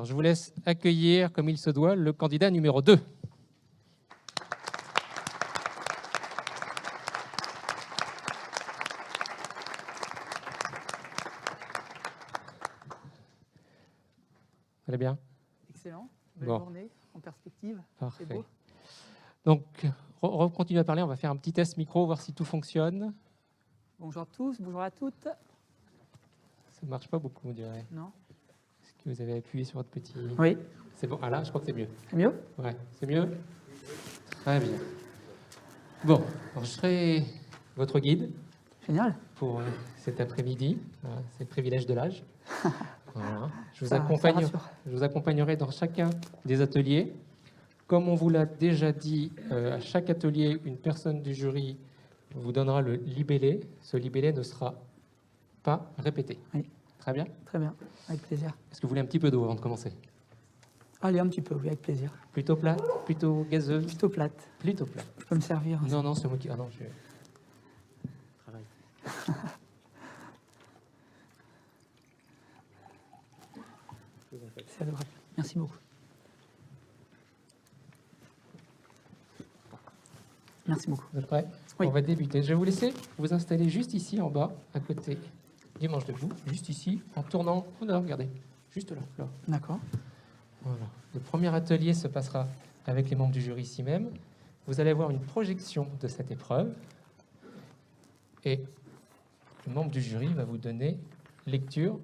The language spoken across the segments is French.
je vous laisse accueillir, comme il se doit, le candidat numéro 2. Vous allez bien? Excellent. Belle Bon. journée en perspective. Parfait. C'est beau. Donc, continue à parler. On va faire un petit test micro, voir si tout fonctionne. Bonjour à tous, bonjour à toutes. Ça ne marche pas beaucoup, on dirait. Non? Est-ce que vous avez appuyé sur votre petit... Oui. C'est bon. Ah là, je crois que c'est mieux. C'est mieux? Ouais, c'est mieux? Très bien. Bon, alors je serai votre guide Génial. pour cet après-midi. Voilà, c'est le privilège de l'âge. Voilà. Je Ça rassure. vous accompagnerai dans chacun des ateliers. Comme on vous l'a déjà dit, à chaque atelier, une personne du jury vous donnera le libellé. Ce libellé ne sera pas répété. Oui. Très bien. Très bien, avec plaisir. Est-ce que vous voulez un petit peu d'eau avant de commencer? Allez, un petit peu, oui, avec plaisir. Plutôt plate, plutôt gazeuse? Plutôt plate. Plutôt plate. Je peux me servir. Non, non, c'est moi qui... Ah non, je... Travaille. C'est adorable. Merci beaucoup. Merci beaucoup. Vous êtes prêts? Oui. On va débuter. Je vais vous laisser vous installer juste ici en bas, à côté du manche debout, juste ici, en tournant. Oh non, regardez, juste là. Là. D'accord. Voilà. Le premier atelier se passera avec les membres du jury ici même. Vous allez avoir une projection de cette épreuve et le membre du jury va vous donner lecture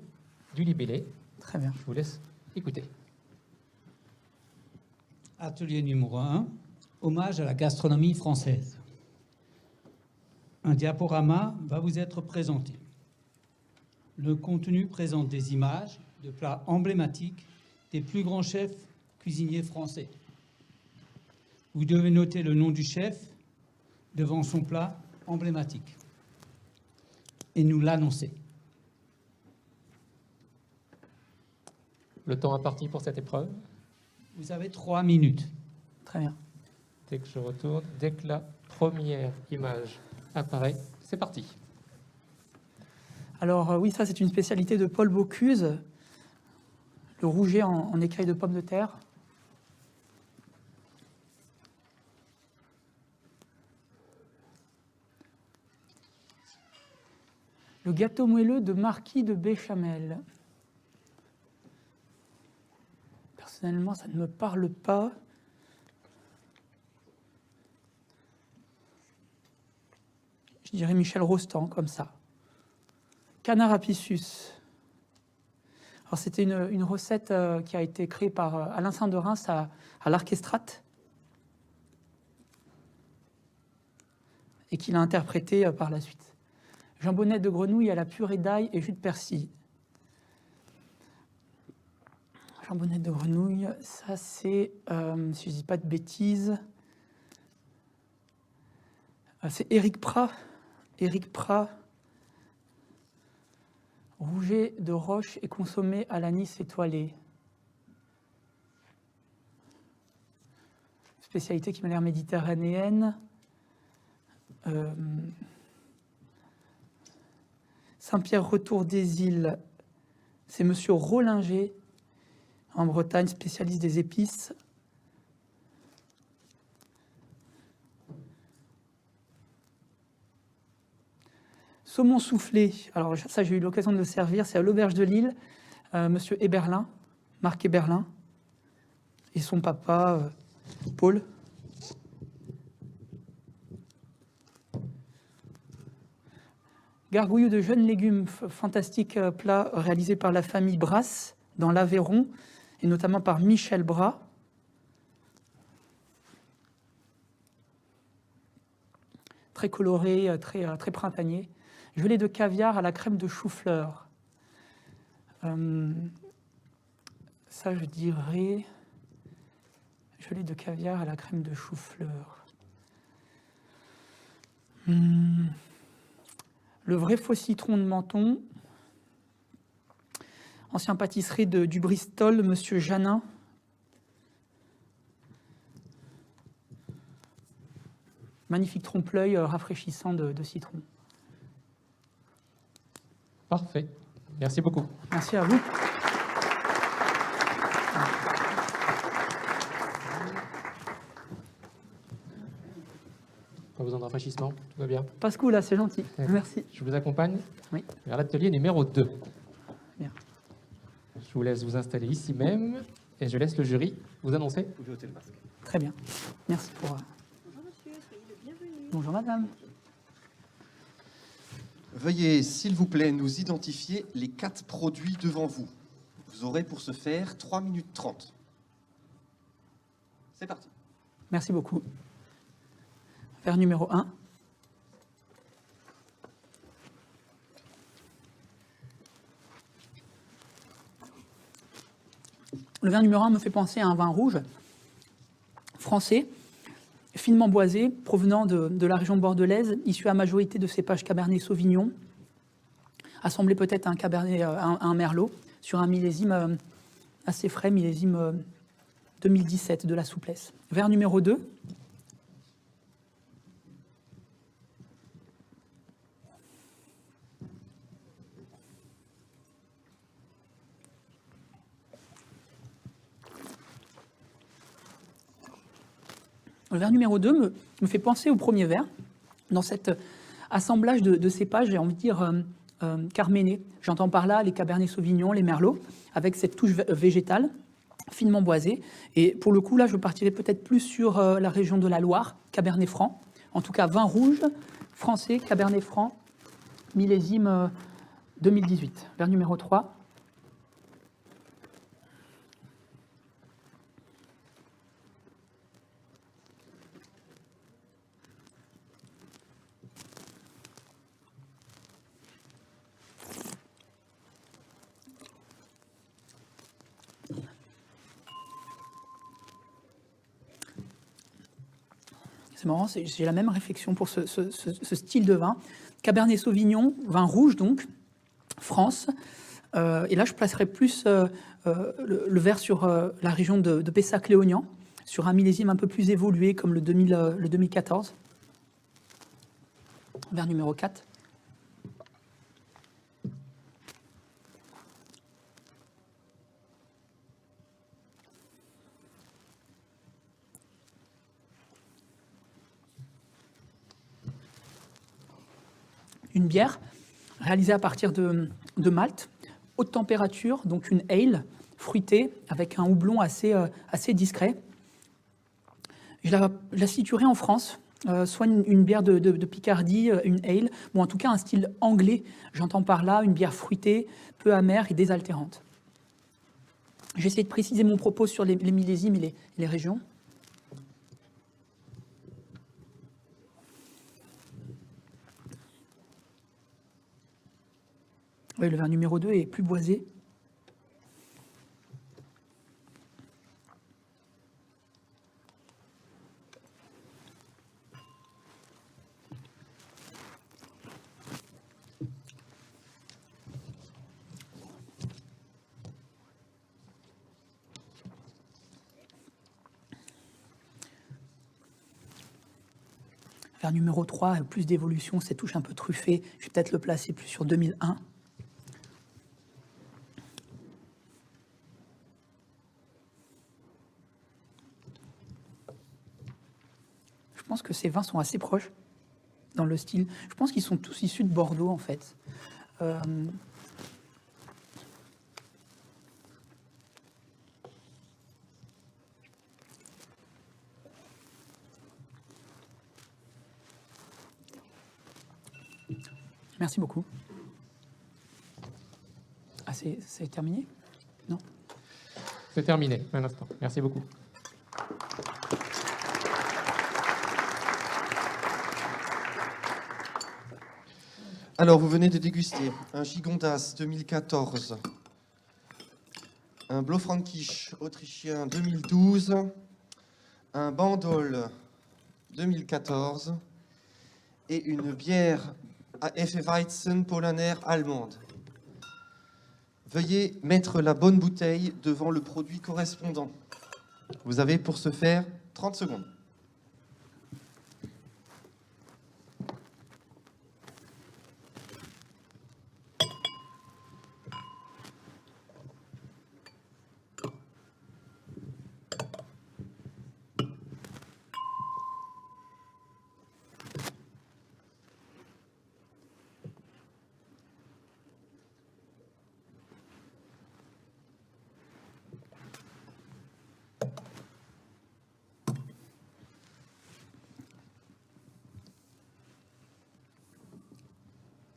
du libellé. Très bien. Je vous laisse écouter. Atelier numéro 1, hommage à la gastronomie française. Un diaporama va vous être présenté. Le contenu présente des images de plats emblématiques des plus grands chefs cuisiniers français. Vous devez noter le nom du chef devant son plat emblématique et nous l'annoncer. Le temps imparti pour cette épreuve. Vous avez 3 minutes. Très bien. Dès que je retourne, dès que la première image apparaît, c'est parti. Alors oui, ça c'est une spécialité de Paul Bocuse, le rouget en écailles de pommes de terre. Le gâteau moelleux de Marquis de Béchamel. Personnellement, ça ne me parle pas. Je dirais Michel Rostand, comme ça. Canard à Pissus. Alors, c'était une recette qui a été créée par Alain Saint-de-Reims à l'Archestrate et qu'il a interprété par la suite. Jambonnette de grenouille à la purée d'ail et jus de persil. Jambonnette de grenouille, ça c'est, si je ne dis pas de bêtises, c'est Éric Prat. Éric Prat. Rouget de roche et consommé à l'anis étoilé. Spécialité qui m'a l'air méditerranéenne. Saint-Pierre Retour des Îles, c'est monsieur Rollinger, en Bretagne, spécialiste des épices. Saumon soufflé, alors ça j'ai eu l'occasion de le servir, c'est à l'auberge de Lille, monsieur Héberlin, Marc Héberlin, et son papa, Paul. Gargouilles de jeunes légumes, fantastique plat réalisé par la famille Brasse dans l'Aveyron, et notamment par Michel Bras. Très coloré, très printanier. Gelée de caviar à la crème de chou-fleur. Ça, je dirais... Gelée de caviar à la crème de chou-fleur. Le vrai faux citron de Menton. Ancien pâtisserie du Bristol, monsieur Janin. Magnifique trompe-l'œil rafraîchissant de citron. Parfait. Merci beaucoup. Merci à vous. rafraîchissement? Tout va bien? Pas ce coup là, c'est gentil. Ouais. Merci. Je vous accompagne Oui. vers l'atelier numéro 2. Bien. Je vous laisse vous installer ici même et je laisse le jury vous annoncer. Très bien. Merci pour. Bonjour monsieur, soyez le bienvenu. Bonjour madame. Veuillez, s'il vous plaît, nous identifier les 4 produits devant vous. Vous aurez pour ce faire 3 minutes 30. C'est parti. Merci beaucoup. Verre numéro 1. Le verre numéro 1 me fait penser à un vin rouge français, finement boisé, provenant de la région bordelaise, issu à majorité de cépages Cabernet Sauvignon, assemblé peut-être à un Cabernet, un Merlot, sur un millésime assez frais, millésime 2017, de la souplesse. Verre numéro 2. Le verre numéro 2 me fait penser au premier verre, dans cet assemblage de cépages, j'ai envie de dire carménés. J'entends par là les Cabernet Sauvignon, les Merlots, avec cette touche végétale, finement boisée. Et pour le coup, là, je partirais peut-être plus sur la région de la Loire, Cabernet Franc. En tout cas, vin rouge, français, Cabernet Franc, millésime 2018. Verre numéro 3. C'est marrant, j'ai la même réflexion pour ce style de vin. Cabernet Sauvignon, vin rouge donc, France. Et là, je placerai plus le verre sur la région de Pessac-Léognan, sur un millésime un peu plus évolué comme le 2014. Verre numéro 4. Une bière réalisée à partir de malt, haute température, donc une ale fruitée avec un houblon assez discret. Je la situerai en France, soit une bière de Picardie, une ale, ou en tout cas un style anglais. J'entends par là une bière fruitée, peu amère et désaltérante. J'essaie de préciser mon propos sur les millésimes et les régions. Oui, le verre numéro 2 est plus boisé. Verre numéro 3, plus d'évolution, cette touche un peu truffée. Je vais peut-être le placer plus sur 2001. Je pense que ces vins sont assez proches dans le style. Je pense qu'ils sont tous issus de Bordeaux, en fait. Merci beaucoup. Ah, c'est terminé? Non? C'est terminé, un instant. Merci beaucoup. Alors, vous venez de déguster un Gigondas 2014, un Blaufränkisch autrichien 2012, un Bandol 2014 et une bière à Hefeweizen Polaner allemande. Veuillez mettre la bonne bouteille devant le produit correspondant. Vous avez pour ce faire 30 secondes.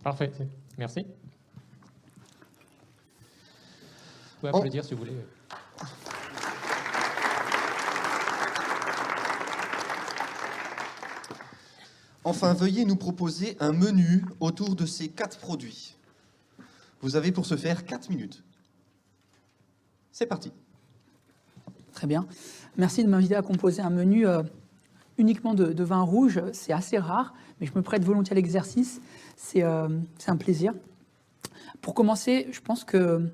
Parfait, merci. Vous pouvez Oh. applaudir si vous voulez. Enfin, veuillez nous proposer un menu autour de ces 4 produits. Vous avez pour ce faire 4 minutes. C'est parti. Très bien. Merci de m'inviter à composer un menu uniquement de vin rouge. C'est assez rare, mais je me prête volontiers à l'exercice. C'est un plaisir. Pour commencer, je pense qu'on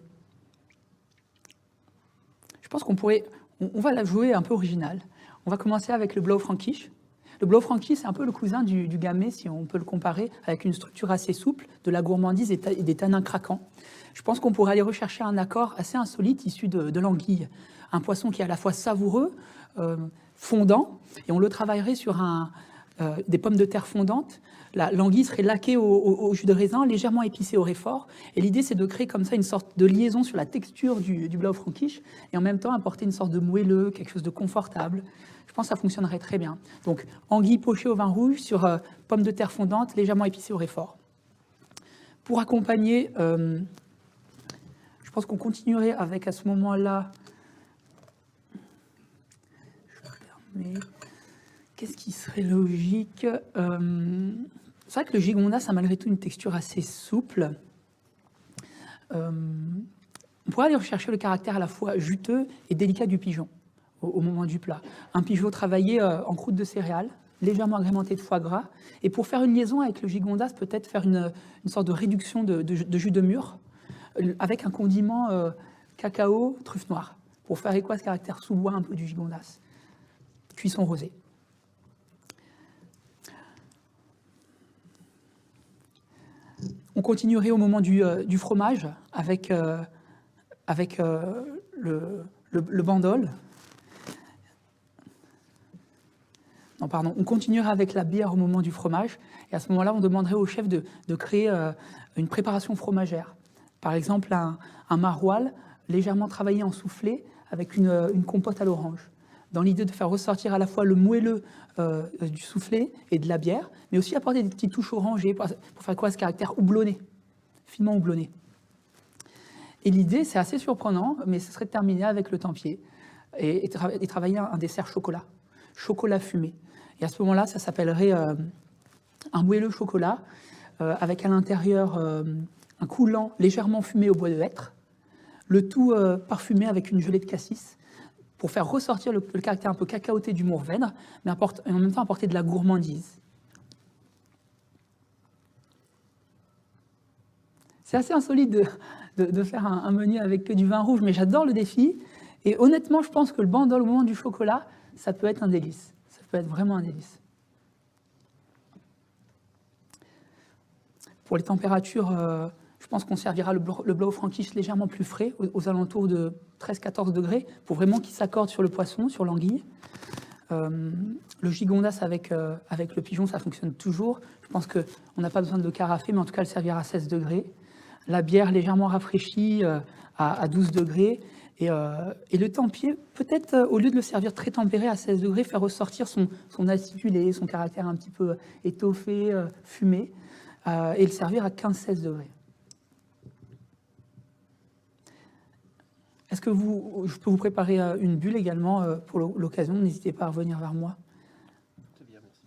pourrait... On va la jouer un peu original. On va commencer avec le Blaufränkisch. Le Blaufränkisch, c'est un peu le cousin du Gamay, si on peut le comparer, avec une structure assez souple, de la gourmandise et des tanins craquants. Je pense qu'on pourrait aller rechercher un accord assez insolite issu de l'anguille. Un poisson qui est à la fois savoureux, fondant, et on le travaillerait sur des pommes de terre fondantes. L'anguille serait laquée au jus de raisin, légèrement épicée au réfort. Et l'idée, c'est de créer comme ça une sorte de liaison sur la texture du Blaufränkisch, et en même temps apporter une sorte de moelleux, quelque chose de confortable. Je pense que ça fonctionnerait très bien. Donc, anguille pochée au vin rouge sur pommes de terre fondantes, légèrement épicées au réfort. Pour accompagner, je pense qu'on continuerait avec, à ce moment-là, qu'est-ce qui serait logique? C'est vrai que le gigondas a malgré tout une texture assez souple. On pourrait aller rechercher le caractère à la fois juteux et délicat du pigeon au moment du plat. Un pigeon travaillé en croûte de céréales, légèrement agrémenté de foie gras. Et pour faire une liaison avec le gigondas, peut-être faire une sorte de réduction de jus de mûre avec un condiment cacao, truffe noire, pour faire écho à ce caractère sous-bois un peu du gigondas. Cuisson rosée. On continuerait au moment du fromage avec le bandol. Non, pardon. On continuerait avec la bière au moment du fromage. Et à ce moment-là, on demanderait au chef de créer une préparation fromagère. Par exemple, un maroilles légèrement travaillé en soufflé avec une compote à l'orange, dans l'idée de faire ressortir à la fois le moelleux du soufflé et de la bière, mais aussi apporter des petites touches orangées pour faire quoi ce caractère houblonné, finement houblonné. Et l'idée, c'est assez surprenant, mais ce serait de terminer avec le tempier et travailler un dessert chocolat fumé. Et à ce moment-là, ça s'appellerait un moelleux chocolat avec à l'intérieur un coulant légèrement fumé au bois de hêtre, le tout parfumé avec une gelée de cassis, pour faire ressortir le caractère un peu cacaoté du Mourvèdre, mais en même temps apporter de la gourmandise. C'est assez insolite de faire un menu avec que du vin rouge, mais j'adore le défi. Et honnêtement, je pense que le bandol au moment du chocolat, ça peut être un délice. Ça peut être vraiment un délice. Pour les températures, je pense qu'on servira le Blaufränkisch légèrement plus frais, aux alentours de 13-14 degrés, pour vraiment qu'il s'accorde sur le poisson, sur l'anguille. Le gigondas avec le pigeon, ça fonctionne toujours. Je pense qu'on n'a pas besoin de le carafer, mais en tout cas, le servir à 16 degrés. La bière légèrement rafraîchie à 12 degrés. Et le tempier, peut-être, au lieu de le servir très tempéré à 16 degrés, faire ressortir son acidulé, son caractère un petit peu étoffé, fumé, et le servir à 15-16 degrés. Est-ce que je peux vous préparer une bulle également pour l'occasion? N'hésitez pas à revenir vers moi. Très bien, merci.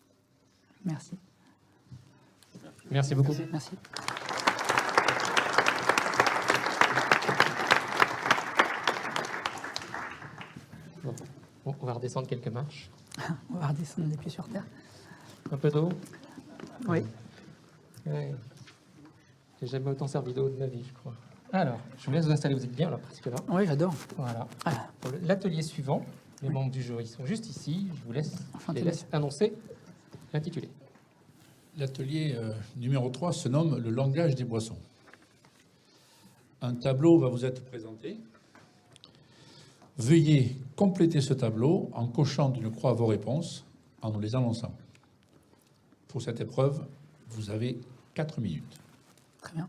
Merci. Merci beaucoup. Merci. Bon, on va redescendre quelques marches. On va redescendre des pieds sur terre. Un peu d'eau. Oui. Ouais. J'ai jamais autant servi d'eau de ma vie, je crois. Alors, je vous laisse vous installer, vous êtes bien là, presque là. Oui, j'adore. Voilà. Ah. Pour l'atelier suivant, les membres du jury sont juste ici. Je vous laisse, Enchanté, les laisse annoncer l'intitulé. L'atelier numéro 3 se nomme « Le langage des boissons ». Un tableau va vous être présenté. Veuillez compléter ce tableau en cochant d'une croix vos réponses en nous les annonçant. Pour cette épreuve, vous avez 4 minutes. Très bien.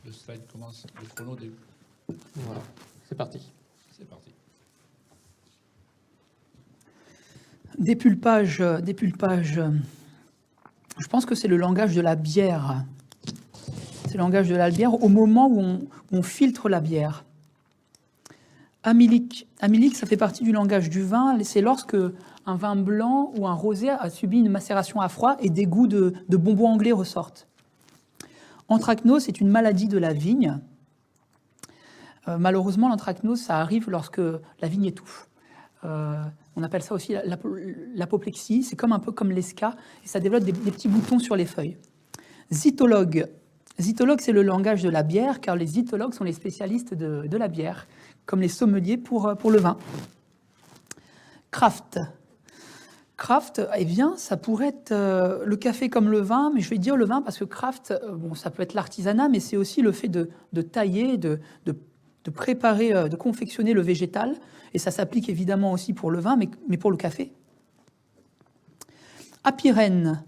Le slide commence, le chrono début. Voilà, c'est parti. C'est parti. Dépulpage. Je pense que c'est le langage de la bière. C'est le langage de la bière au moment où on filtre la bière. Amylique. Amylique, ça fait partie du langage du vin. C'est lorsque un vin blanc ou un rosé a subi une macération à froid et des goûts de bonbons anglais ressortent. Anthracnose, c'est une maladie de la vigne. Malheureusement, l'anthracnose, ça arrive lorsque la vigne étouffe. On appelle ça aussi l'apoplexie. C'est un peu comme l'esca et ça développe des petits boutons sur les feuilles. Zytologue. Zytologue, c'est le langage de la bière, car les zytologues sont les spécialistes de la bière, comme les sommeliers pour le vin. Craft. Craft, eh bien, ça pourrait être le café comme le vin, mais je vais dire le vin parce que craft, bon, ça peut être l'artisanat, mais c'est aussi le fait de tailler, de préparer, de confectionner le végétal, et ça s'applique évidemment aussi pour le vin, mais pour le café. Apyrène.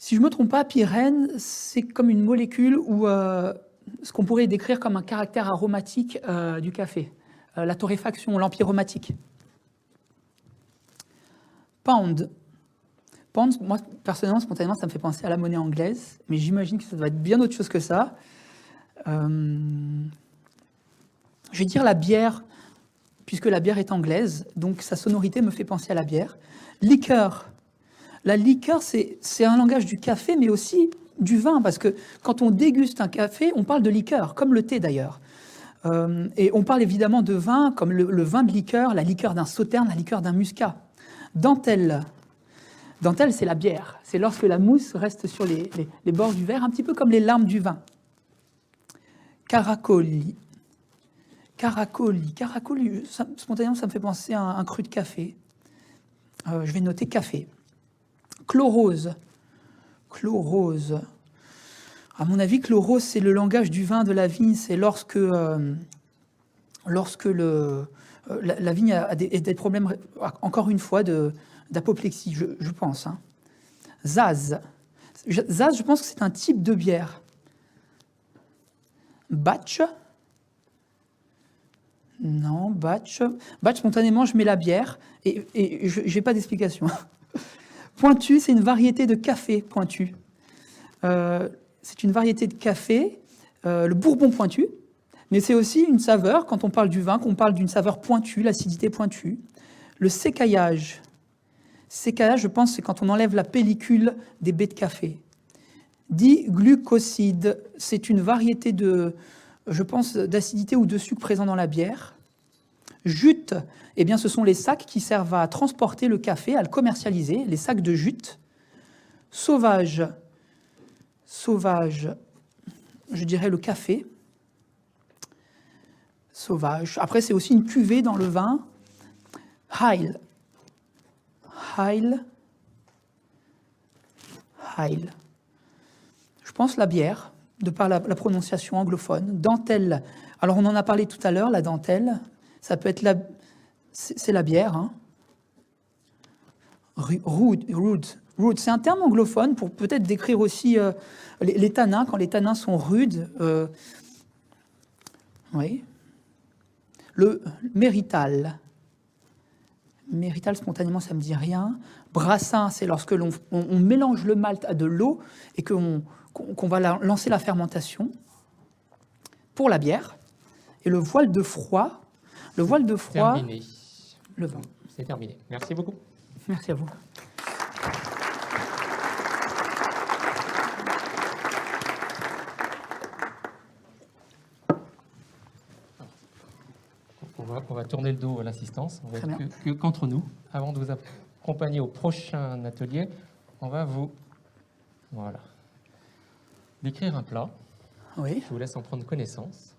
Si je ne me trompe pas, apyrène, c'est comme une molécule ou ce qu'on pourrait décrire comme un caractère aromatique du café. La torréfaction, l'empyromatique. Pound. Pound, moi, personnellement, spontanément, ça me fait penser à la monnaie anglaise, mais j'imagine que ça doit être bien autre chose que ça. Je vais dire la bière, puisque la bière est anglaise, donc sa sonorité me fait penser à la bière. Liqueur. La liqueur, c'est un langage du café, mais aussi du vin, parce que quand on déguste un café, on parle de liqueur, comme le thé d'ailleurs. Et on parle évidemment de vin, comme le vin de liqueur, la liqueur d'un sauterne, la liqueur d'un muscat. Dentelle. Dentelle, c'est la bière. C'est lorsque la mousse reste sur les bords du verre, un petit peu comme les larmes du vin. Caracoli. Caracoli. Caracoli, spontanément, ça me fait penser à un cru de café. Je vais noter café. Chlorose. Chlorose. À mon avis, chlorose, c'est le langage du vin de la vigne. C'est lorsque la vigne a des problèmes, encore une fois, d'apoplexie, je pense. Hein. Zaz. Zaz, je pense que c'est un type de bière. Batch. Non, batch. Batch, spontanément, je mets la bière et je n'ai pas d'explication. Pointu, c'est une variété de café pointu. C'est une variété de café, le bourbon pointu, mais c'est aussi une saveur, quand on parle du vin, qu'on parle d'une saveur pointue, l'acidité pointue. Le sécaillage. Sécaillage, je pense, c'est quand on enlève la pellicule des baies de café. Diglucoside, c'est une variété je pense, d'acidité ou de sucre présent dans la bière. Jute, eh bien, ce sont les sacs qui servent à transporter le café, à le commercialiser, les sacs de jute. Sauvage. Sauvage, je dirais le café. Sauvage. Après, c'est aussi une cuvée dans le vin. Heil. Heil. Heil. Je pense la bière, de par la prononciation anglophone. Dentelle. Alors, on en a parlé tout à l'heure, la dentelle. Ça peut être c'est la bière. Hein. Rude. C'est un terme anglophone pour peut-être décrire aussi les tanins, quand les tanins sont rudes. Oui. Le mérital. Mérital, spontanément, ça ne me dit rien. Brassin, c'est lorsque on mélange le malt à de l'eau et qu'on va lancer la fermentation pour la bière. Et le voile de froid. Le voile de froid. Terminé. Le vin. C'est terminé. Merci beaucoup. Merci à vous. On va tourner le dos à l'assistance. On va Très être bien. que qu'entre nous. Avant de vous accompagner au prochain atelier, on va vous décrire un plat. Oui. Je vous laisse en prendre connaissance.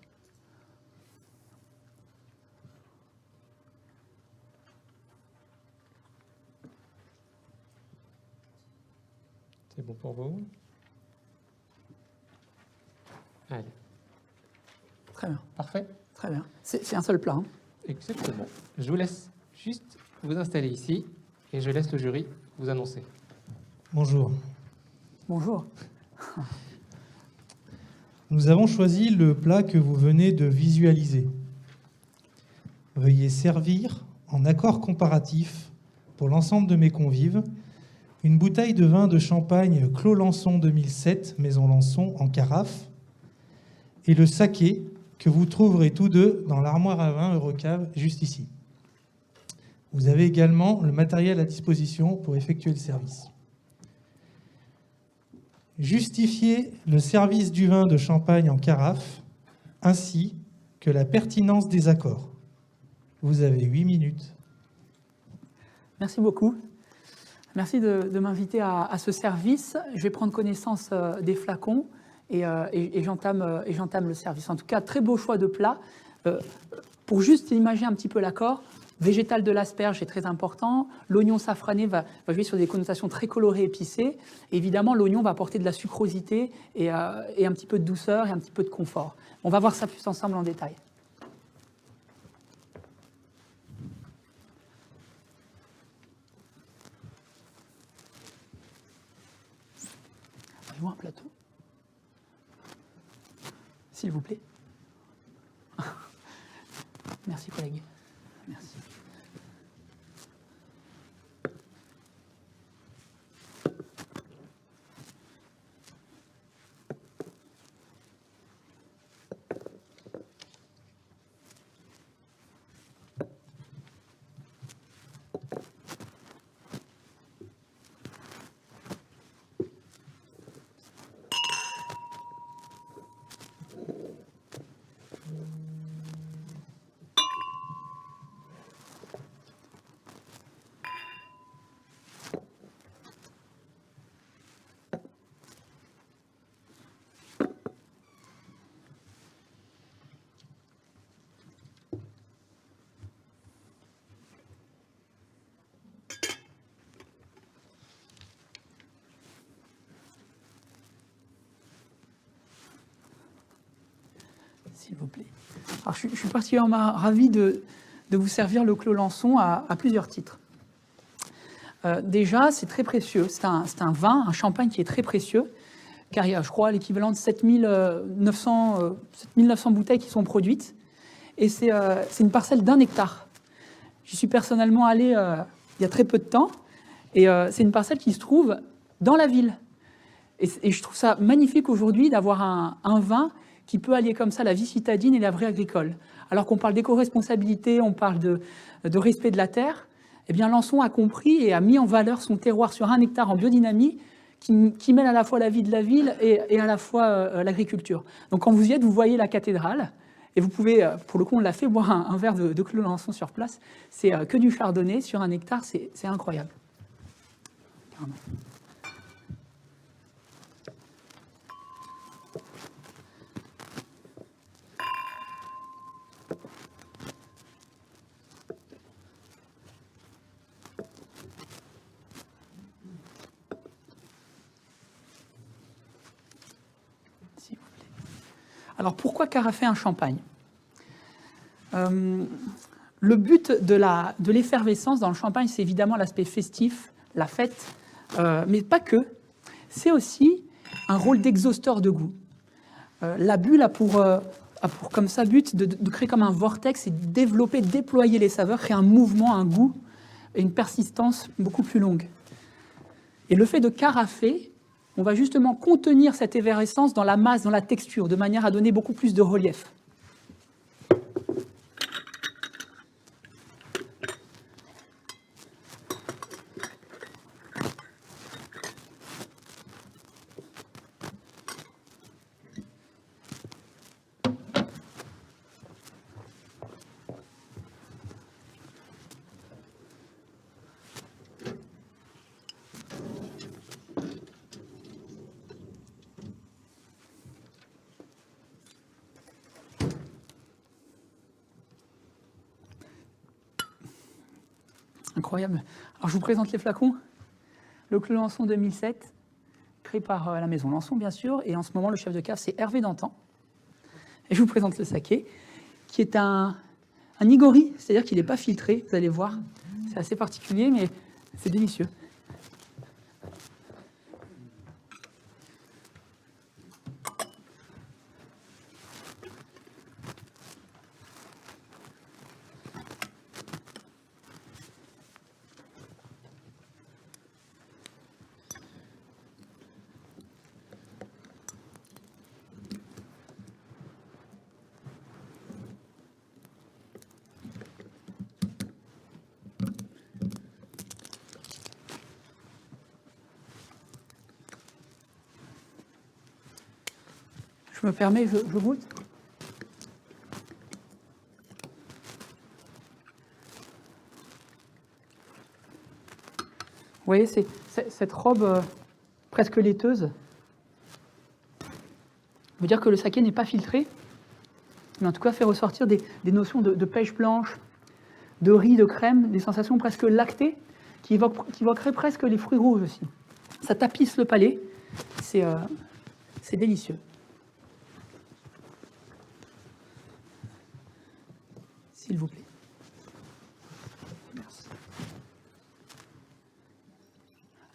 C'est bon pour vous? Allez, Très bien. parfait. Très bien. C'est un seul plat. Hein. Exactement. Je vous laisse juste vous installer ici et je laisse le jury vous annoncer. Bonjour. Bonjour. Nous avons choisi le plat que vous venez de visualiser. Veuillez servir, en accord comparatif, pour l'ensemble de mes convives, une bouteille de vin de champagne Clos Lançon 2007, Maison Lançon, en carafe, et le saké, que vous trouverez tous deux dans l'armoire à vin Eurocave, juste ici. Vous avez également le matériel à disposition pour effectuer le service. Justifiez le service du vin de champagne en carafe, ainsi que la pertinence des accords. Vous avez 8 minutes. Merci beaucoup. Merci de m'inviter à ce service. Je vais prendre connaissance des flacons et j'entame le service. En tout cas, très beau choix de plat. Pour juste imaginer un petit peu l'accord, végétal de l'asperge est très important. L'oignon safrané va jouer sur des connotations très colorées, épicées. Et évidemment, l'oignon va apporter de la sucrosité et un petit peu de douceur et un petit peu de confort. On va voir ça plus ensemble en détail. Avez-vous un plateau, s'il vous plaît? Merci, collègue. Merci. S'il vous plaît. Alors, je suis particulièrement ravi de vous servir le Clos Lançon à plusieurs titres. Déjà, c'est très précieux. C'est un vin, un champagne qui est très précieux, car il y a, je crois, l'équivalent de 7900 bouteilles qui sont produites. Et c'est une parcelle d'1 hectare. J'y suis personnellement allé il y a très peu de temps. Et c'est une parcelle qui se trouve dans la ville. Et je trouve ça magnifique aujourd'hui d'avoir un vin qui peut allier comme ça la vie citadine et la vraie agricole. Alors qu'on parle d'éco-responsabilité, on parle de respect de la terre, eh bien Lançon a compris et a mis en valeur son terroir sur 1 hectare en biodynamie qui mêle à la fois la vie de la ville et à la fois l'agriculture. Donc quand vous y êtes, vous voyez la cathédrale et vous pouvez, pour le coup on l'a fait, boire un verre de Clos Lançon sur place. C'est que du chardonnay sur 1 hectare, c'est incroyable. Pardon. Alors pourquoi carafer un champagne? Le but de l'effervescence dans le champagne, c'est évidemment l'aspect festif, la fête, mais pas que. C'est aussi un rôle d'exhausteur de goût. La bulle a pour comme ça but de créer comme un vortex et de développer, déployer les saveurs, créer un mouvement, un goût et une persistance beaucoup plus longue. Et le fait de carafer, on va justement contenir cette effervescence dans la masse, dans la texture, de manière à donner beaucoup plus de relief. Incroyable. Alors, je vous présente les flacons. Le Clos Lançon 2007, créé par la maison Lançon, bien sûr. Et en ce moment, le chef de cave, c'est Hervé Dantan. Et je vous présente le saké, qui est un igori, c'est-à-dire qu'il n'est pas filtré, vous allez voir. C'est assez particulier, mais c'est délicieux. Je me permets, je goûte. Vous voyez, cette robe presque laiteuse veut dire que le saké n'est pas filtré, mais en tout cas fait ressortir des notions de pêche blanche, de riz, de crème, des sensations presque lactées qui évoqueraient presque les fruits rouges aussi. Ça tapisse le palais, c'est délicieux. S'il vous plaît. Merci.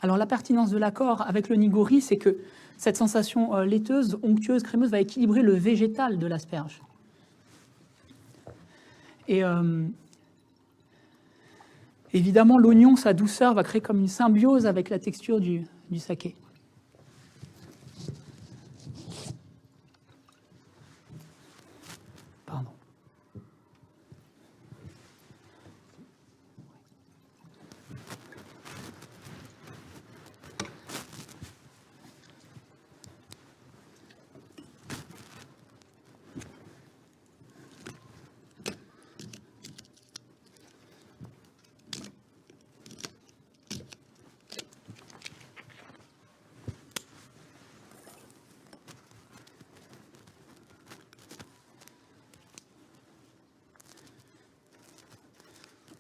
Alors la pertinence de l'accord avec le nigori, c'est que cette sensation laiteuse, onctueuse, crémeuse va équilibrer le végétal de l'asperge. Et évidemment, l'oignon, sa douceur, va créer comme une symbiose avec la texture du saké. Pardon.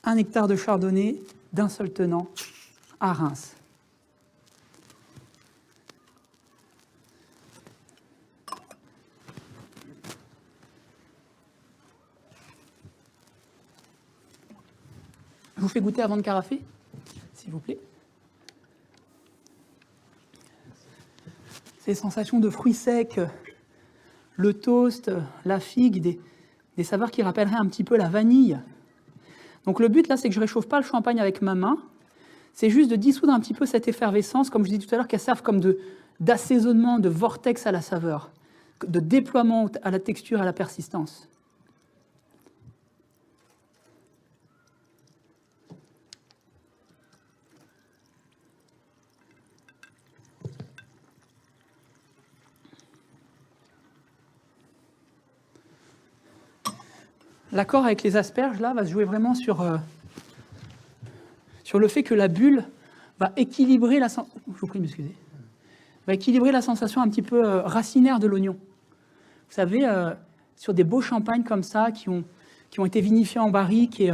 Un hectare de chardonnay d'un seul tenant à Reims. Je vous fais goûter avant de carafer, s'il vous plaît. Ces sensations de fruits secs, le toast, la figue, des saveurs qui rappelleraient un petit peu la vanille. Donc le but là, c'est que je ne réchauffe pas le champagne avec ma main, c'est juste de dissoudre un petit peu cette effervescence, comme je disais tout à l'heure, qu'elle serve comme d'assaisonnement, de vortex à la saveur, de déploiement à la texture, à la persistance. L'accord avec les asperges, là, va se jouer vraiment sur le fait que la bulle va équilibrer la sensation un petit peu racinaire de l'oignon. Vous savez, sur des beaux champagnes comme ça, qui ont été vinifiés en barrique et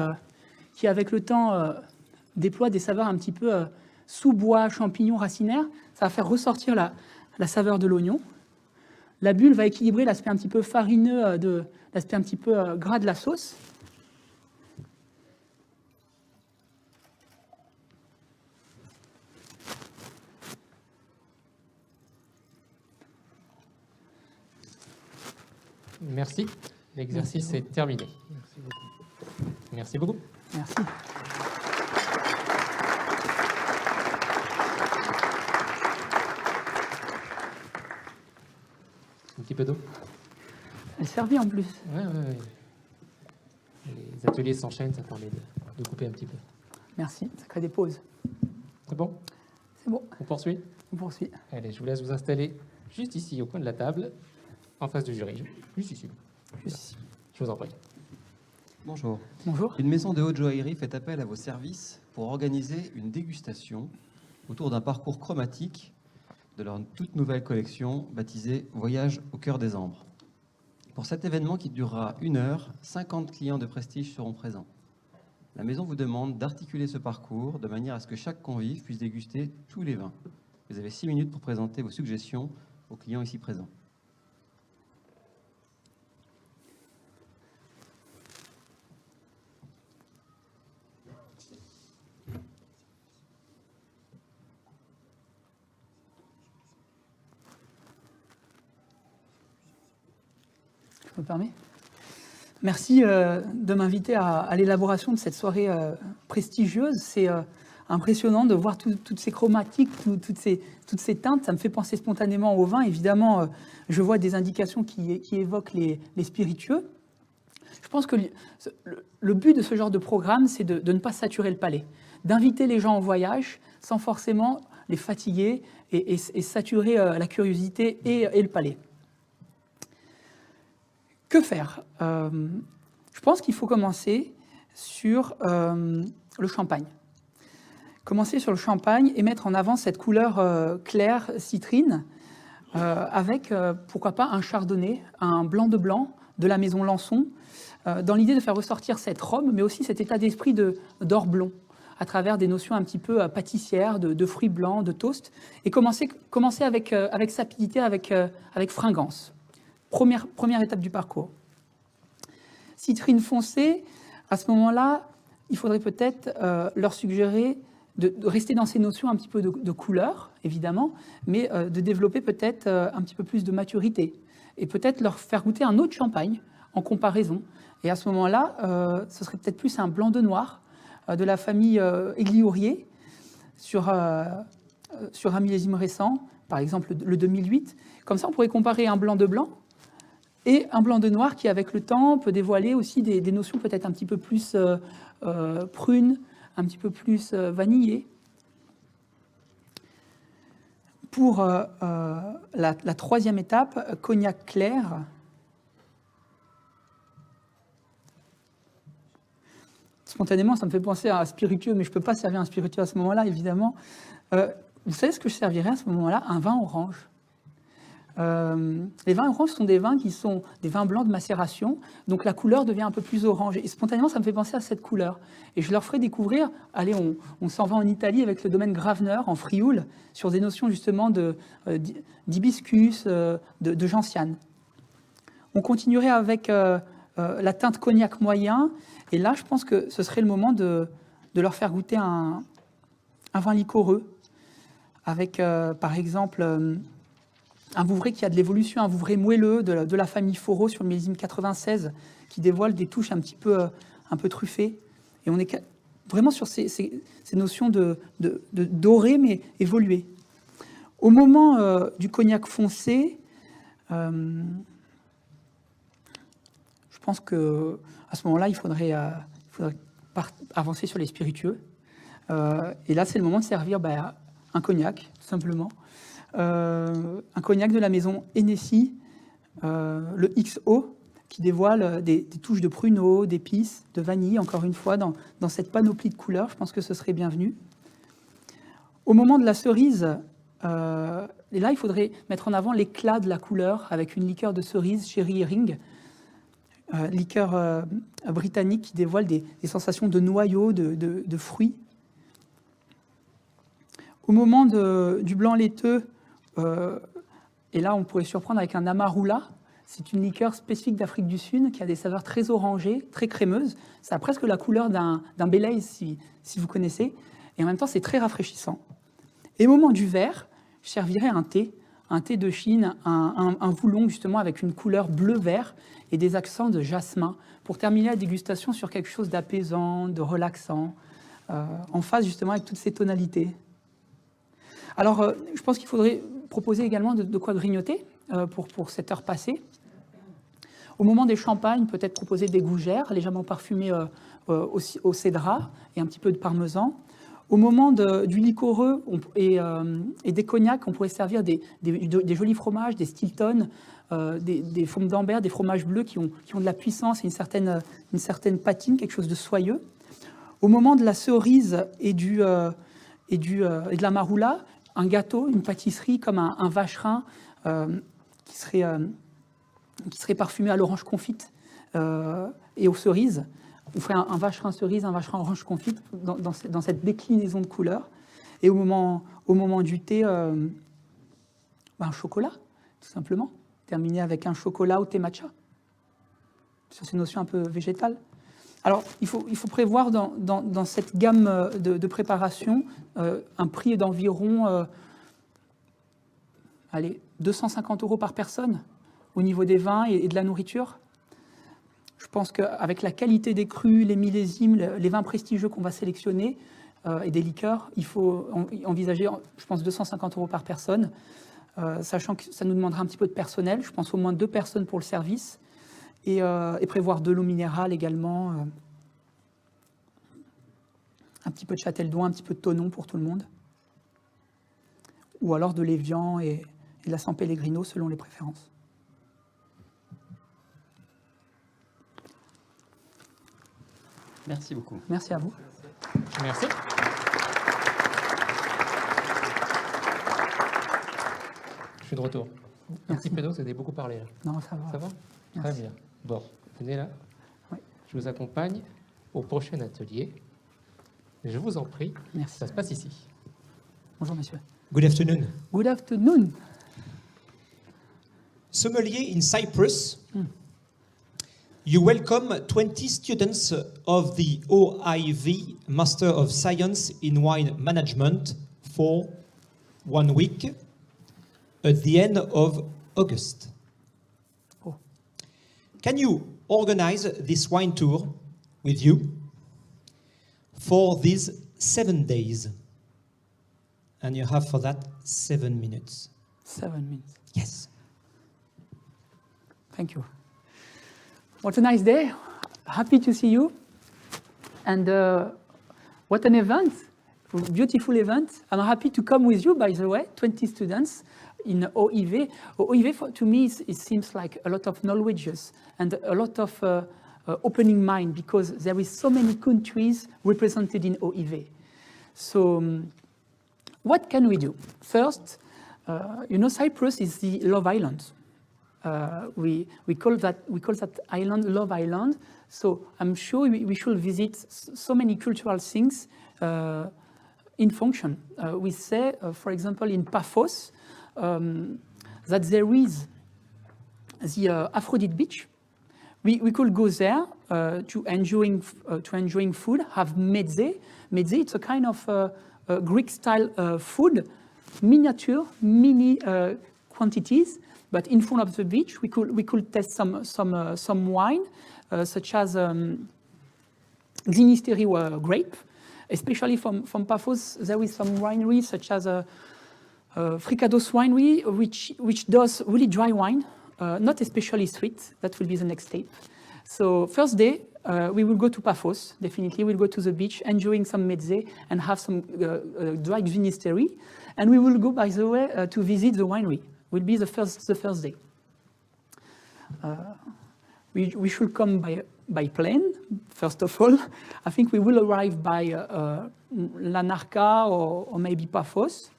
qui, avec le temps, déploient des saveurs un petit peu sous-bois, champignons, racinaires, ça va faire ressortir la saveur de l'oignon. La bulle va équilibrer l'aspect un petit peu farineux, l'aspect un petit peu gras de la sauce. Merci. L'exercice est terminé. Merci beaucoup. Merci. Un petit peu d'eau. Elle servit en plus. Ouais. Les ateliers s'enchaînent, ça permet de couper un petit peu. Merci, ça crée des pauses. C'est bon? C'est bon, On poursuit? on poursuit. Allez, je vous laisse vous installer juste ici, au coin de la table, en face du jury. Juste ici. Juste ici. Je vous en prie. Bonjour. Bonjour. Une maison de haute joaillerie fait appel à vos services pour organiser une dégustation autour d'un parcours chromatique de leur toute nouvelle collection baptisée Voyage au cœur des Ambres. Pour cet événement qui durera 1 heure, 50 clients de prestige seront présents. La maison vous demande d'articuler ce parcours de manière à ce que chaque convive puisse déguster tous les vins. Vous avez 6 minutes pour présenter vos suggestions aux clients ici présents. Je me permets. Merci de m'inviter à l'élaboration de cette soirée prestigieuse. C'est impressionnant de voir toutes ces chromatiques, toutes ces teintes. Ça me fait penser spontanément au vin. Évidemment, je vois des indications qui évoquent les spiritueux. Je pense que le but de ce genre de programme, c'est de ne pas saturer le palais, d'inviter les gens en voyage sans forcément les fatiguer et saturer la curiosité et le palais. Que faire? Je pense qu'il faut commencer sur le champagne. Commencer sur le champagne et mettre en avant cette couleur claire, citrine, avec, pourquoi pas, un chardonnay, un blanc de blanc de la maison Lançon, dans l'idée de faire ressortir cette robe, mais aussi cet état d'esprit d'or blond, à travers des notions un petit peu pâtissières, de fruits blancs, de toast, et commencer avec sapidité, avec fringance. Première étape du parcours. Citrine foncée, à ce moment-là, il faudrait peut-être leur suggérer de rester dans ces notions un petit peu de couleur, évidemment, mais de développer peut-être un petit peu plus de maturité, et peut-être leur faire goûter un autre champagne en comparaison. Et à ce moment-là, ce serait peut-être plus un blanc de noir de la famille Aiguillorier sur un millésime récent, par exemple le 2008. Comme ça, on pourrait comparer un blanc de blanc et un blanc de noir qui, avec le temps, peut dévoiler aussi des notions peut-être un petit peu plus prunes, un petit peu plus vanillées. Pour la troisième étape, cognac clair. Spontanément, ça me fait penser à un spiritueux, mais je ne peux pas servir un spiritueux à ce moment-là, évidemment. Vous savez ce que je servirais à ce moment-là? Un vin orange. Les vins oranges sont des vins qui sont des vins blancs de macération, donc la couleur devient un peu plus orange. Et spontanément, ça me fait penser à cette couleur. Et je leur ferai découvrir, allez, on s'en va en Italie avec le domaine Gravener, en Frioul, sur des notions justement d'hibiscus, de gentiane. On continuerait avec la teinte cognac moyen, et là, je pense que ce serait le moment de leur faire goûter un vin liquoreux, avec, par exemple, un Vouvray qui a de l'évolution, un Vouvray moelleux de la famille Foreau sur le millésime 96, qui dévoile des touches un peu truffées. Et on est vraiment sur ces notions de doré, mais évoluées. Au moment du cognac foncé, je pense que à ce moment-là, il faudrait avancer sur les spiritueux. Et là, c'est le moment de servir un cognac, tout simplement. Un cognac de la maison Hennessy, le XO, qui dévoile des touches de pruneau, d'épices, de vanille, encore une fois, dans cette panoplie de couleurs. Je pense que ce serait bienvenu. Au moment de la cerise, et là, il faudrait mettre en avant l'éclat de la couleur avec une liqueur de cerise, Sherry Herring, liqueur britannique qui dévoile des sensations de noyaux, de fruits. Au moment du blanc laiteux, et là on pourrait surprendre avec un Amarula, c'est une liqueur spécifique d'Afrique du Sud qui a des saveurs très orangées, très crémeuses. Ça a presque la couleur d'un Baileys si vous connaissez, et en même temps c'est très rafraîchissant. Et au moment du vert, je servirais un thé de Chine, un Voulon justement avec une couleur bleu-vert et des accents de jasmin, pour terminer la dégustation sur quelque chose d'apaisant, de relaxant, en phase justement avec toutes ces tonalités. Alors, je pense qu'il faudrait proposer également de quoi grignoter pour cette heure passée. Au moment des champagnes, peut-être proposer des gougères légèrement parfumées au cédrat et un petit peu de parmesan. Au moment du liquoreux et des cognacs, on pourrait servir des jolis fromages, des Stilton, des formes d'Ambert, des fromages bleus qui ont de la puissance et une certaine patine, quelque chose de soyeux. Au moment de la cerise et de la maroula, un gâteau, une pâtisserie comme un vacherin qui serait parfumé à l'orange confite et aux cerises. On ferait un vacherin cerise, un vacherin orange confite dans cette déclinaison de couleurs. Et au moment du thé, un chocolat, tout simplement. Terminer avec un chocolat au thé matcha, sur ces notions un peu végétales. Alors, il faut prévoir dans cette gamme de préparation un prix d'environ 250 € par personne au niveau des vins et de la nourriture. Je pense qu'avec la qualité des crus, les millésimes, les vins prestigieux qu'on va sélectionner et des liqueurs, il faut envisager, je pense, 250 € par personne, sachant que ça nous demandera un petit peu de personnel. Je pense au moins 2 personnes pour le service. Et prévoir de l'eau minérale également, un petit peu de châtel-d'oie, un petit peu de Thonon pour tout le monde, ou alors de l'évian et de la San Pellegrino selon les préférences. Merci beaucoup. Merci à vous. Merci. Je suis de retour. Un petit peu d'eau, vous avez beaucoup parlé là. Non, ça va. Ça va? Très Merci. bien. Bon, venez là. Oui. Je vous accompagne au prochain atelier. Je vous en prie, Merci. ça se passe ici. Bonjour, monsieur. Good afternoon. Good afternoon. Sommelier in Cyprus, you welcome 20 students of the OIV Master of Science in Wine Management for 1 week at the end of August. Oh. Can you organize this wine tour with you for these 7 days? And you have for that 7 minutes. 7 minutes. Yes. Thank you. What a nice day. Happy to see you. And what an event. Beautiful event. I'm happy to come with you, by the way, 20 students in OIV. OIV, to me, it seems like a lot of knowledges and a lot of opening mind, because there is so many countries represented in OIV. So what can we do? First, Cyprus is the Love Island. We call that island Love Island. So I'm sure we should visit so many cultural things in function. We say, for example, in Paphos, that there is the Aphrodite beach. We could go there to enjoying food, have meze. Meze, it's a kind of Greek-style food, mini quantities. But in front of the beach, we could test some wine, such as Xynisteri grape. Especially from Paphos, there is some winery such as Fricados winery, which does really dry wine, not especially sweet. That will be the next step. So first day, we will go to Paphos. Definitely, we'll go to the beach, enjoying some meze and have some dry Xynisteri. And we will go, by the way, to visit the winery. Will be the first day. We should come by plane, first of all. I think we will arrive by Lanarca or maybe Paphos.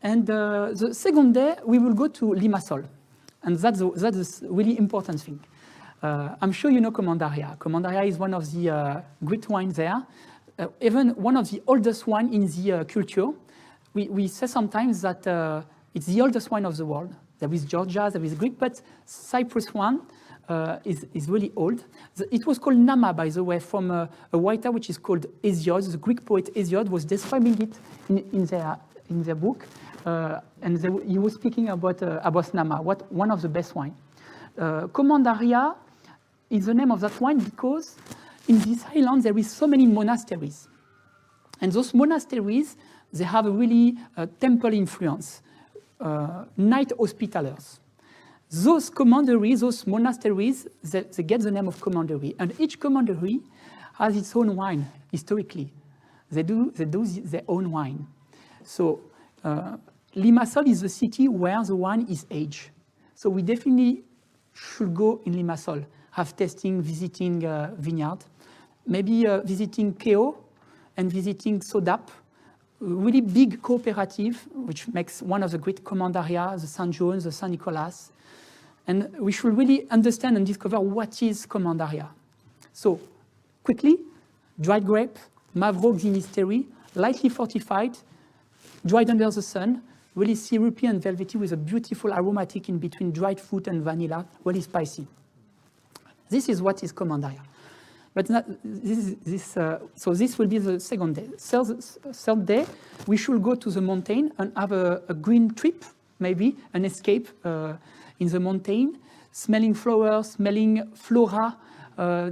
And the second day, we will go to Limassol. And that's a really important thing. I'm sure you know Commandaria. Commandaria is one of the great wines there. Even one of the oldest wine in the culture. We say sometimes that it's the oldest wine of the world. There is Georgia, there is Greek, but Cyprus one is really old. It was called Nama, by the way, from a writer which is called Hesiod. The Greek poet Hesiod was describing it in their book, and he was speaking about Nama, one of the best wine. Commandaria is the name of that wine because in this island there is so many monasteries, and those monasteries they have a really temple influence. Night hospitalers. Those commanderies, those monasteries, they get the name of commandery. And each commandery has its own wine, historically. They do their own wine. So Limassol is the city where the wine is aged. So we definitely should go in Limassol, have testing, visiting vineyard, maybe visiting Keo and visiting Sodap, really big cooperative, which makes one of the great commandaria, the St. John, the St. Nicholas. And we should really understand and discover what is commandaria. So, quickly, dried grape, Mavro Xynisteri, lightly fortified, dried under the sun, really syrupy and velvety with a beautiful aromatic in between dried fruit and vanilla, really spicy. This is what is commandaria. But so this will be the second day. Third day, we should go to the mountain and have a green trip, maybe, an escape in the mountain, smelling flowers, smelling flora,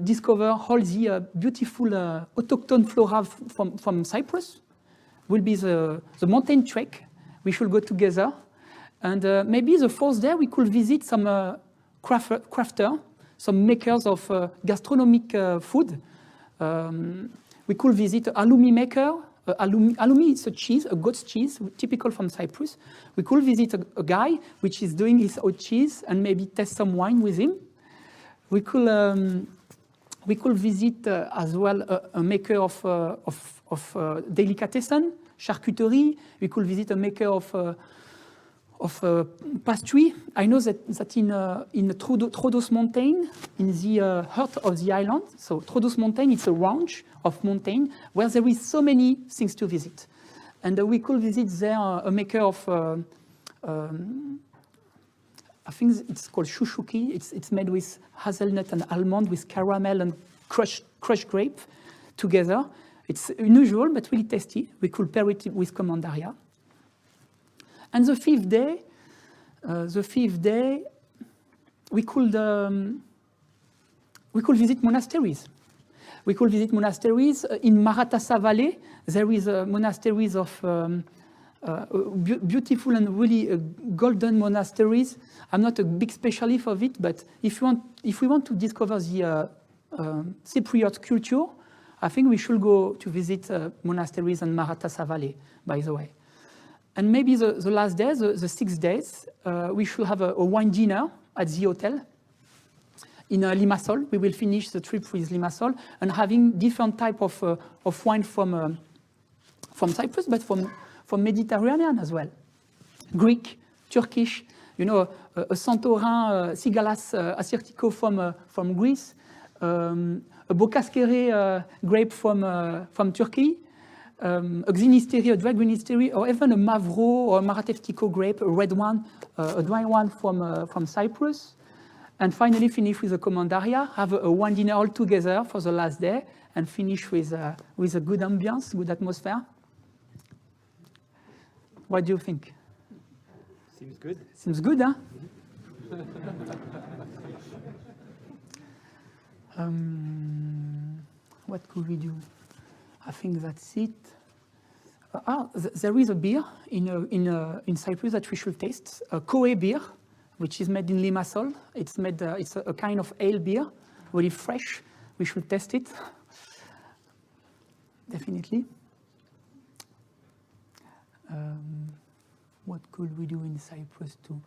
discover all the beautiful autochthone flora from Cyprus. Will be the mountain trek. We should go together. And maybe the fourth day, we could visit some crafter, some makers of gastronomic food. We could visit Alumi maker. Alumi is a cheese, a goat's cheese, typical from Cyprus. We could visit a guy which is doing his own cheese and maybe test some wine with him. We could We could visit as well a maker of delicatessen, charcuterie. We could visit a maker of pastry. I know that in Troodos Mountain, in the heart of the island, so Troodos Mountain, it's a range of mountain where there is so many things to visit. And we could visit there a maker of, I think it's called shushuki. It's made with hazelnut and almond, with caramel and crushed grape together. It's unusual, but really tasty. We could pair it with Commandaria. And the fifth day, we could visit monasteries. We could visit monasteries in Maratasa Valley. There is a monasteries of beautiful and really golden monasteries. I'm not a big specialist of it, but if we want to discover the Cypriot culture, I think we should go to visit monasteries in Maratasa Valley, by the way. And maybe the last day, the 6 days, we should have a wine dinner at the hotel in Limassol. We will finish the trip with Limassol and having different type of wine from Cyprus, but from Mediterranean as well. Greek, Turkish, you know, a Santorin Sigalas Assyrtiko from Greece, a Bokaskere grape from Turkey, a Xynisteri, a dry Xynisteri, or even a Mavro or Maratevtiko grape, a red one, a dry one from Cyprus. And finally finish with a Commandaria, have a wine dinner all together for the last day, and finish with a good ambience, good atmosphere. What do you think? Seems good. Seems good, huh? What could we do? I think that's it. There is a beer in Cyprus that we should taste, a Koe beer, which is made in Limassol. It's a kind of ale beer, very fresh. We should test it, definitely. What could we do in Cyprus too?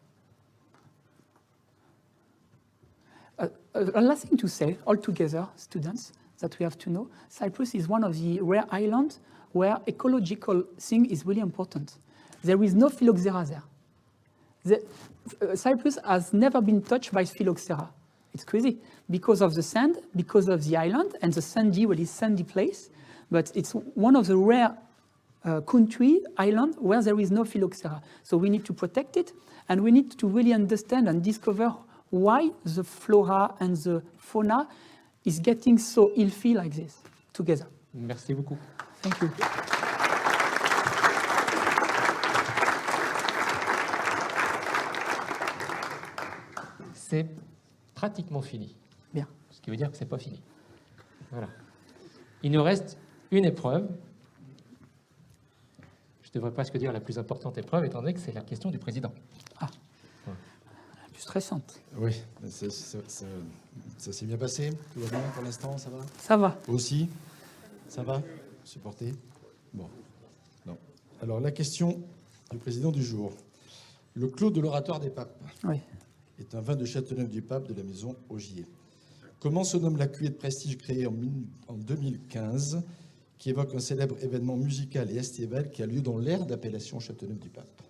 A last thing to say, altogether, students, that we have to know, Cyprus is one of the rare islands where ecological thing is really important. There is no phylloxera there. Cyprus has never been touched by phylloxera. It's crazy because of the sand, because of the island and the really sandy place. But it's one of the rare island where there is no phylloxera. So we need to protect it, and we need to really understand and discover why the flora and the fauna is getting so ill-feel like this together. Merci beaucoup. Thank you. C'est pratiquement fini. Bien. Ce qui veut dire que c'est pas fini. Voilà. Il nous reste une épreuve. Je ne devrais presque dire la plus importante épreuve, étant donné que c'est la question du président. La plus stressante. Oui, ça s'est bien passé. Tout va bien pour l'instant, ça va? Ça va. Aussi? Ça va? Supporté? Bon. Non. Alors, la question du président du jour. Le Clos de l'Oratoire des Papes Oui. est un vin de Châteauneuf-du-Pape de la maison Augier. Comment se nomme la cuvée de prestige créée en 2015 qui évoque un célèbre événement musical et estival qui a lieu dans l'aire d'appellation Châteauneuf-du-Pape?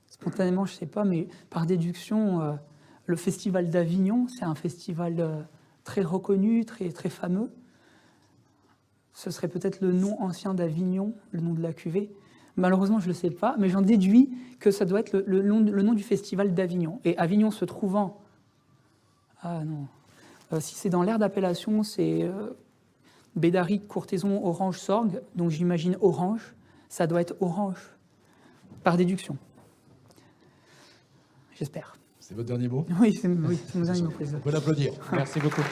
Spontanément, je ne sais pas, mais par déduction, le Festival d'Avignon, c'est un festival très reconnu, très, très fameux. Ce serait peut-être le nom ancien d'Avignon, le nom de la cuvée. Malheureusement, je ne le sais pas, mais j'en déduis que ça doit être le nom du Festival d'Avignon. Et Avignon se trouvant... Ah non. Si c'est dans l'aire d'appellation, c'est Bédaric, Courtaison, Orange, Sorgue. Donc j'imagine Orange. Ça doit être Orange, par déduction. J'espère. C'est votre dernier mot? Oui, c'est mon dernier mot, président. On peut l'applaudir. Merci beaucoup.